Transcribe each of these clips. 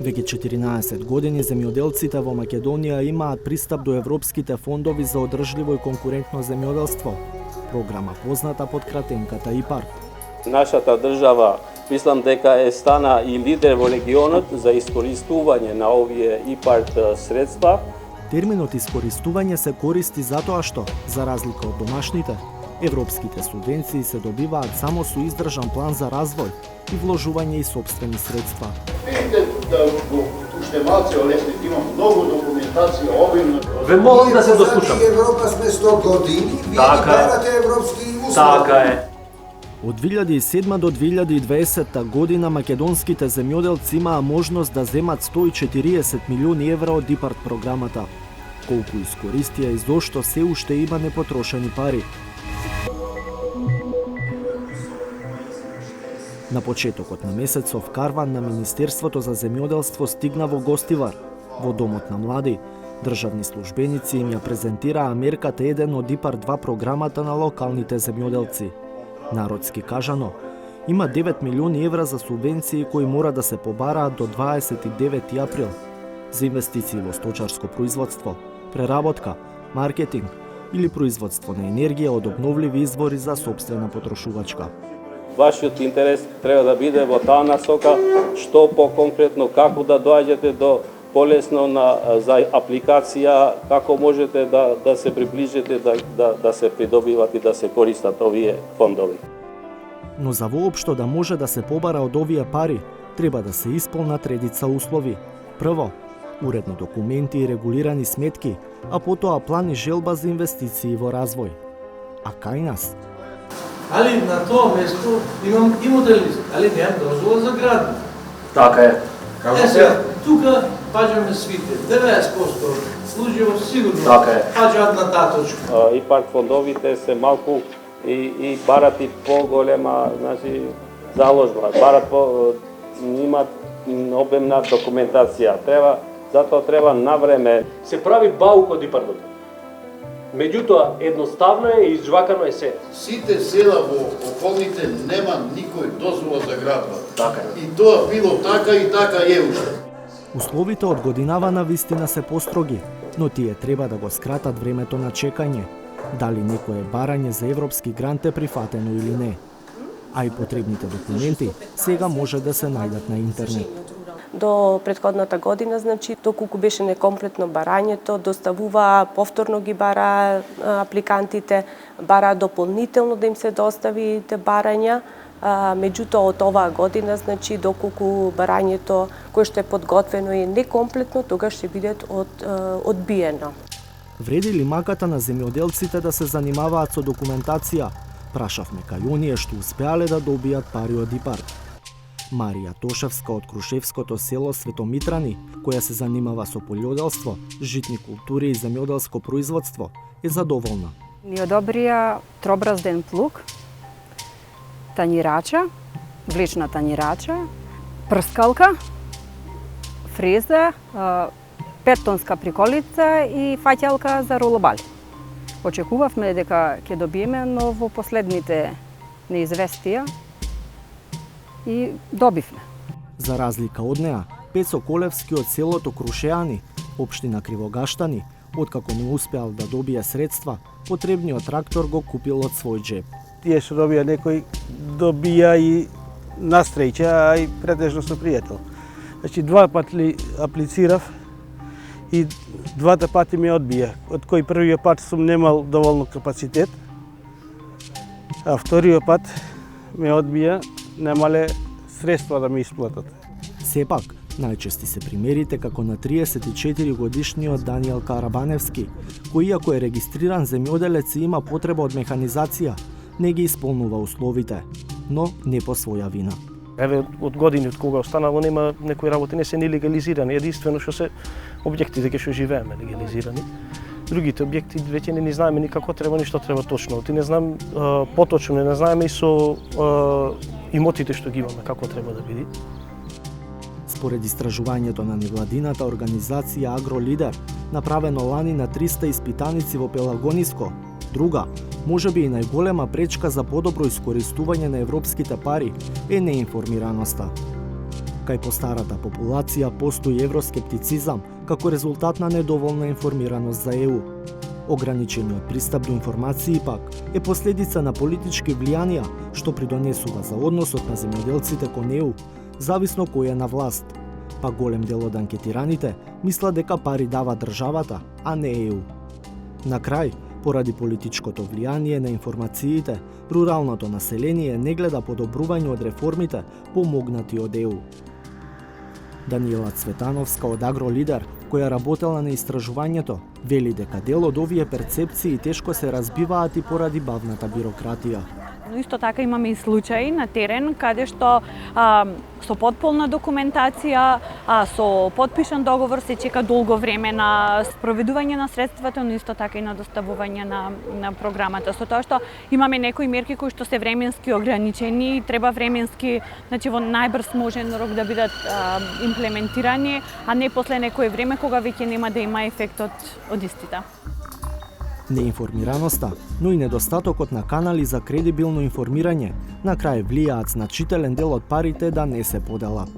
Веќе 14 години земјоделците во Македонија имаат пристап до европските фондови за одржливо и конкурентно земјоделство, програма позната под кратенката ИПАРД. Нашата држава мислам дека стана и лидер во регионот за искористување на овие ИПАРД средства. Терминот искористување се користи затоа што, за разлика од домашните, европските субвенции се добиваат само со издржан план за развој и вложување и сопствени средства. Видите да го уште малце олеснете, имам многу документација, обилно. Ве молам да се дослушам. Европа сме 100 години, вие Така е. барате европски услови. Така е. Од 2007 до 2020 година македонските земјоделци имаа можност да земат 140 милиони евра од ИПАРД програмата. Колку искористија и зошто се уште има непотрошени пари. На почетокот на месецов карван на Министерството за земјоделство стигна во Гостивар. Во Домот на млади, државни службеници им ја презентираа мерката 1 од ИПАРД 2 програмата на локалните земјоделци. Народски кажано, има 9 милиони евра за субвенции кои мора да се побараат до 29 април за инвестиции во сточарско производство, преработка, маркетинг или производство на енергија од обновливи извори за сопствена потрошувачка. Вашиот интерес треба да биде во таа насока, што по-конкретно, како да доаѓате до полесно за апликација, како можете да се приближите, да се придобиват и да се користат овие фондови. Но за воопшто да може да се побара од овие пари, треба да се исполнат редица услови. Прво, уредно документи и регулирани сметки, а потоа план и желба за инвестиции во развој. А кај нас? Али на тоа место имам имотелист, али немам дозвола за градба. Така е. Тука паѓаме свите, 90% служиво сигурно Така е. паѓаат на таа точка. ИПАРД фондовите се малку и барат и поголема, значи, заложба, барат имат обемна документација. Затоа треба на време. Се прави баук од ИПАРДот. Меѓутоа, едноставно е и извакано е се. Сите села во околните нема никој дозвола за градба. Така е. И тоа било така и така е уште. Условите од годинава на вистина се построги, но тие треба да го скратат времето на чекање. Дали некое барање за европски грант е прифатено или не. А и потребните документи сега може да се најдат на интернет. До претходната година, значи, доколку беше некомплетно барањето, доставуваа, повторно ги бара апликантите, бара дополнително да им се достави те барања. Меѓутоа, од оваа година, значи, доколку барањето кое што е подготвено и некомплетно, тогаш ќе биде одбиено. Вреди ли маката на земјоделците да се занимаваат со документација? Прашавме кај оние што успеале да добијат пари од ИПАРД. Марија Тошевска од Крушевското село Светомитрани, која се занимава со полјоделство, житни култури и земјоделско производство, е задоволна. Ни одобрија тробразден плуг, тањирача, влечна тањирача, прскалка, фреза, 5-тонска приколица и фаќалка за ролобали. Очекувавме дека ќе добиеме, но во последните неизвестија и добивме. За разлика од неа, Пецо Колевски од селото Крушеани, општина Кривогаштани, откако не успеал да добие средства, потребниот трактор го купил од свој джеб. Тие што добија некој добија и настреќа, а и претежно со пријател. Значи 2 пати аплицирав и 2 пати ме одбија, од кој првиот пат сум немал доволно капацитет, а вториот пат ме одбија, немале средства да ми исплатат. Сепак, најчести се примерите како на 34 годишниот Даниел Карабаневски, кој иако е регистриран земјоделец и има потреба од механизација, не ги исполнува условите, но не по своја вина. Еве, од години од кога останало нема некои работи не се ни легализирани, единствено што се објектите кај што живееме легализирани. Другите објекти веќе не знаеме ни како треба, ни што треба точно. Ти не знам поточно, не знаеме и со имотите што ги имаме како треба да биде. Според истражувањето на невладината организација Агролидер, направено лани на 300 испитаници во Пелагониско, друга, можеби и најголема пречка за подобро искористување на европските пари е неинформираноста. Кај постарата популација постои евроскептицизам како резултат на недоволна информираност за ЕУ. Ограничениот пристап до информации пак е последица на политички влијанија што придонесува за односот на земјоделците кон ЕУ, зависно кој е на власт. Па голем дел од анкетираните мислат дека пари дава државата, а не ЕУ. На крај, поради политичкото влијание на информациите, руралното население не гледа подобрување од реформите помогнати од ЕУ. Даниела Цветановска од Агролидер, која работела на истражувањето, вели дека дел од овие перцепции тешко се разбиваат и поради бавната бирократија. Но исто така имаме и случаи на терен каде што со потполна документација, со подпишан договор се чека долго време на спроведување на средствата, но исто така и на доставување на програмата. Со тоа што имаме некои мерки кои што се временски ограничени, треба временски, значи во најбрз можен рок да бидат имплементирани, а не после некое време кога веќе нема да има ефектот од истите. Неинформираноста, но и недостатокот на канали за кредибилно информирање на крај влијаат значителен дел од парите да не се поделат.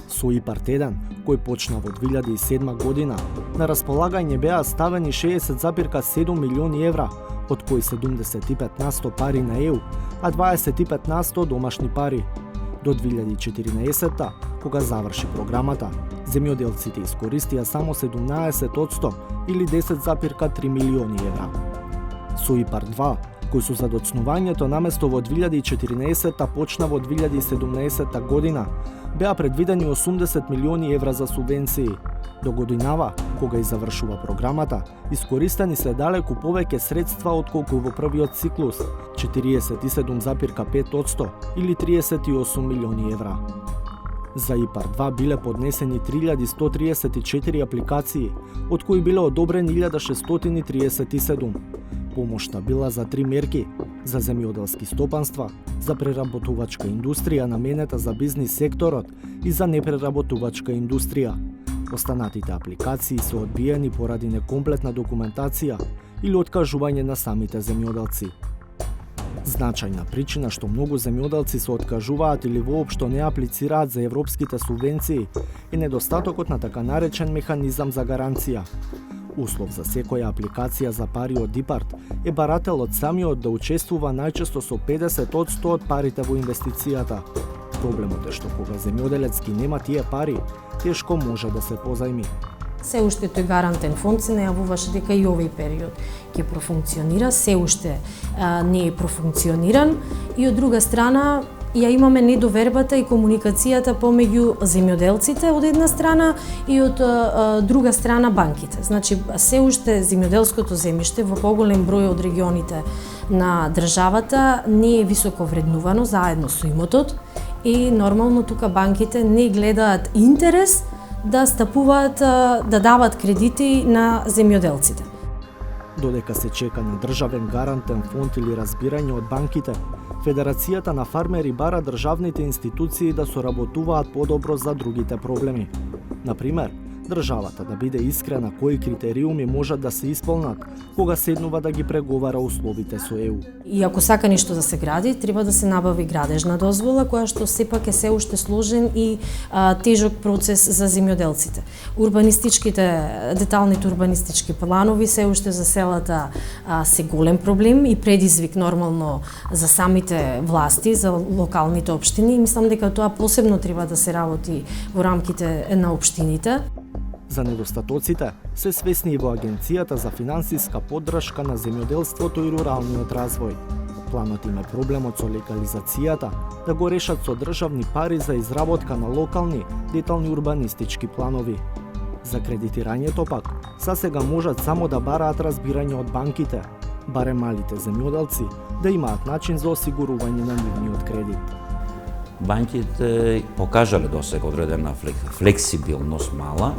Со ИПАРД 1, кој почна во 2007 година, на располагање беа ставени 60,7 милиони евра, од кои 75% пари на ЕУ, а 25% домашни пари. До 2014, кога заврши програмата, земјоделците искористија само 17% или 10,3 милиони евра. Со ИПАРД 2, кој со задоцнувањето наместо во 2014 почна во 2017 година, беа предвидени 80 милиони евра за субвенции. До годинава, кога и завршува програмата, искористени се далеку повеќе средства отколку во првиот циклус, 47,5% или 38 милиони евра. За ИПАРД 2 биле поднесени 3134 апликации, од кои биле одобрени 1637. Помошта била за 3 мерки: за земјоделски стопанства, за преработувачка индустрија наменета за бизнис секторот и за непреработувачка индустрија. Останатите апликации се одбиени поради некомплетна документација или откажување на самите земјоделци. Значајна причина што многу земјоделци се откажуваат или воопшто не аплицираат за европските субвенции е недостатокот на така наречен механизам за гаранција. Услов за секоја апликација за пари од ИПАРД е барателот самиот да учествува најчесто со 50% од парите во инвестицијата. Проблемот е што кога земјоделец ги нема тие пари, тешко може да се позајми. Се уште тој гарантен фонд се најавуваше дека и овој период ќе профункционира, се уште не е профункциониран и од друга страна ја имаме недовербата и комуникацијата помеѓу земјоделците од една страна и од друга страна банките. Значи се уште земјоделското земјиште во поголем број од регионите на државата не е високо вреднувано заедно со имотот и нормално тука банките не гледаат интерес да стапуваат, да дават кредити на земјоделците. Додека се чека на државен гарантен фонд или разбирање од банките, Федерацијата на фармери бара државните институции да соработуваат подобро за другите проблеми. Например, државата да биде искрена кои критериуми можат да се исполнат кога седнува да ги преговара условите со ЕУ. И ако сака нешто да се гради, треба да се набави градежна дозвола, која што сепак е се уште сложен и тежок процес за земјоделците. Деталните урбанистички планови се уште за селата се голем проблем и предизвик нормално за самите власти, за локалните општини. И мислам дека тоа посебно треба да се работи во рамките на општините. За недостатоците се свесни и во Агенцијата за финансиска поддршка на земјоделството и руралниот развој. Планот им е проблемот со легализацијата да го решат со државни пари за изработка на локални, детални урбанистички планови. За кредитирањето пак, сасега можат само да бараат разбирање од банките, барем малите земјоделци да имаат начин за осигурување на нивниот кредит. Банките покажале досега одредена флексибилност мала,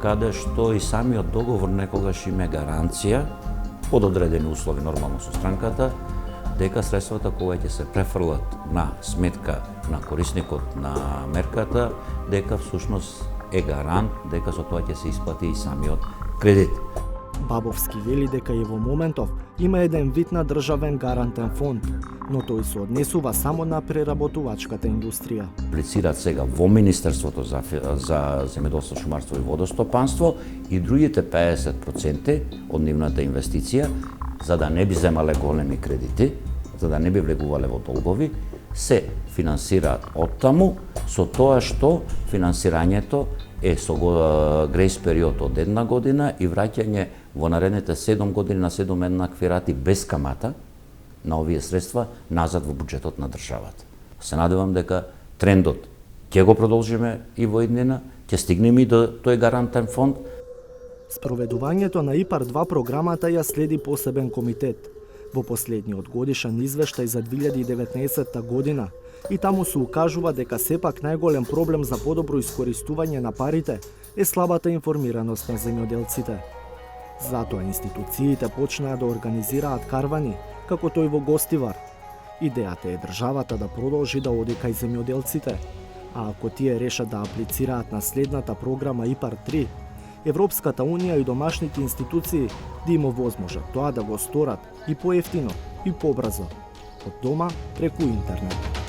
каде што и самиот договор некогаш има гаранција, под одредени услови нормално со странката, дека средствата кои ќе се префрлат на сметка на корисникот на мерката, дека всушност е гарант дека со тоа ќе се исплати и самиот кредит. Бабовски вели дека и во моментов има еден вид на државен гарантен фонд, но тој се однесува само на преработувачката индустрија. Аплицираат сега во Министерството за земјоделство, шумарство и водостопанство и другите 50% од нивната инвестиција, за да не би земале големи кредити, за да не би влегувале во долгови, се финансираат оттаму со тоа што финансирањето е со грейс период од 1 година и враќање во наредните 7 години на 7 еднакви рати без камата на овие средства назад во буџетот на државата. Се надевам дека трендот ќе го продолжиме и во иднина, ќе стигнеме и до тој гарантен фонд. Спроведувањето на ИПАР-2 програмата ја следи посебен комитет. Во последниот годишен извештај за 2019 година и таму се укажува дека сепак најголем проблем за подобро искористување на парите е слабата информираност на земјоделците. Затоа институциите почнаа да организираат карвани, како тој во Гостивар. Идејата е државата да продолжи да оди кај земјоделците, а ако тие решат да аплицираат на следната програма ИПАР-3, Европската Унија и домашните институции да има возможност тоа да го сторат и поевтино и побрзо, од дома преку интернет.